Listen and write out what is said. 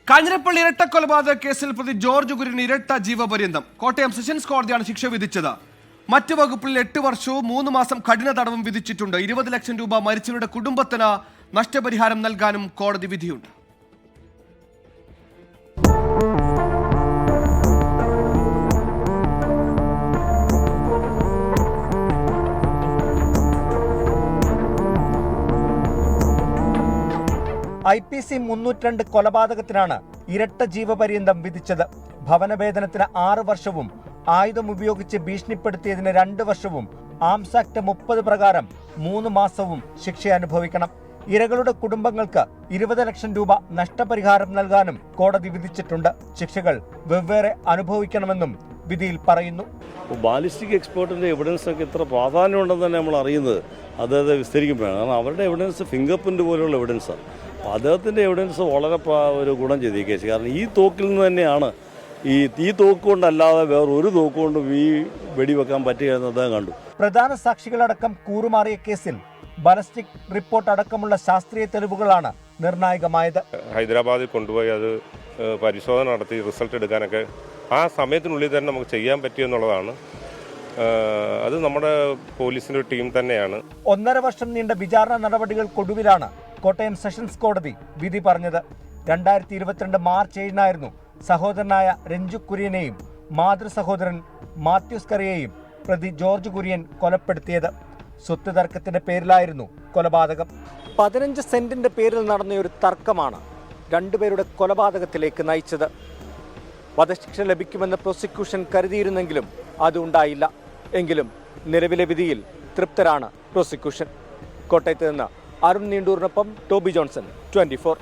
കാഞ്ഞിരപ്പള്ളി ഇരട്ടക്കൊലപാതക കേസിൽ പ്രതി ജോർജ് കുര്യന് ഇരട്ട ജീവപര്യന്തം. കോട്ടയം സെഷൻസ് കോടതിയാണ് ശിക്ഷ വിധിച്ചത്. മറ്റു വകുപ്പിൽ 8 വർഷവും 3 മാസം കഠിന തടവും വിധിച്ചിട്ടുണ്ട്. 20 ലക്ഷം രൂപ മരിച്ചവരുടെ കുടുംബത്തിന് നഷ്ടപരിഹാരം നൽകാനും കോടതി വിധിയുണ്ട്. IPC 302 കൊലപാതകത്തിനാണ് ഇരട്ട ജീവപര്യന്തം വിധിച്ചത്. ഭവനവേതനത്തിന് 6 വർഷവും ആയുധം ഉപയോഗിച്ച് ഭീഷണിപ്പെടുത്തിയതിന് 2 വർഷവും ആംസ് ആക്ട് 30 പ്രകാരം 3 മാസവും ശിക്ഷ അനുഭവിക്കണം. ഇരകളുടെ കുടുംബങ്ങൾക്ക് 20 ലക്ഷം രൂപ നഷ്ടപരിഹാരം നൽകാനും കോടതി വിധിച്ചിട്ടുണ്ട്. ശിക്ഷകൾ വെവ്വേറെ അനുഭവിക്കണമെന്നും വിധിയിൽ പറയുന്നു. ബാലിസ്റ്റിക് എക്സ്പേർട്ടിൻ്റെ എവിഡൻസൊക്കെ ഇത്ര പ്രാധാന്യമുണ്ടെന്ന് തന്നെ നമ്മൾ അറിയുന്നത് അദ്ദേഹത്തെ വിസ്തരിക്കുമ്പോഴാണ്. കാരണം അവരുടെ എവിഡൻസ് ഫിംഗർ പ്രിൻ്റ് പോലെയുള്ള എവിഡൻസാണ്. അപ്പോൾ അദ്ദേഹത്തിൻ്റെ എവിഡൻസ് വളരെ ഒരു ഗുണം ചെയ്തു ഈ കേസ്. കാരണം ഈ തോക്കിൽ നിന്ന് തന്നെയാണ് ഈ തോക്ക് കൊണ്ടല്ലാതെ വേറൊരു തോക്ക് കൊണ്ടും ഈ വെടിവെക്കാൻ പറ്റുകയെന്ന് അദ്ദേഹം കണ്ടു. പ്രധാന സാക്ഷികളടക്കം കൂറുമാറിയ കേസിൽ ബാലിസ്റ്റിക് റിപ്പോർട്ട് അടക്കമുള്ള ശാസ്ത്രീയ തെളിവുകളാണ് നിർണായകമായത്. ഹൈദരാബാദിൽ കൊണ്ടുപോയി അത് പരിശോധന നടത്തി റിസൾട്ട് എടുക്കാനൊക്കെ ആ സമയത്തിനുള്ളിൽ തന്നെ നമുക്ക് ചെയ്യാൻ പറ്റിയെന്നുള്ളതാണ്. അത് നമ്മുടെ പോലീസിൻ്റെ ഒരു ടീം തന്നെയാണ്. 1.5 വർഷം നീണ്ട വിചാരണ നടപടികൾക്കൊടുവിലാണ് കോട്ടയം സെഷൻസ് കോടതി വിധി പറഞ്ഞത്. 2022 മാർച്ച് 7-നായിരുന്നു സഹോദരനായ രഞ്ജു കുര്യനെയും മാതൃ സഹോദരൻ മാത്യൂസ് കറിയെയും പ്രതി ജോർജ് കുര്യൻ കൊലപ്പെടുത്തിയത്. സ്വത്ത് തർക്കത്തിന്റെ പേരിലായിരുന്നു കൊലപാതകം. 15 സെന്റിന്റെ പേരിൽ നടന്ന ഒരു തർക്കമാണ് രണ്ടുപേരുടെ കൊലപാതകത്തിലേക്ക് നയിച്ചത്. വധശിക്ഷ ലഭിക്കുമെന്ന് പ്രോസിക്യൂഷൻ കരുതിയിരുന്നെങ്കിലും അതുണ്ടായില്ല. എങ്കിലും നിലവിലെ വിധിയിൽ തൃപ്തരാണ് പ്രോസിക്യൂഷൻ. കോട്ടയത്ത് നിന്ന് അരുൺ നീണ്ടൂരിനൊപ്പം ടോബി ജോൺസൺ, 24.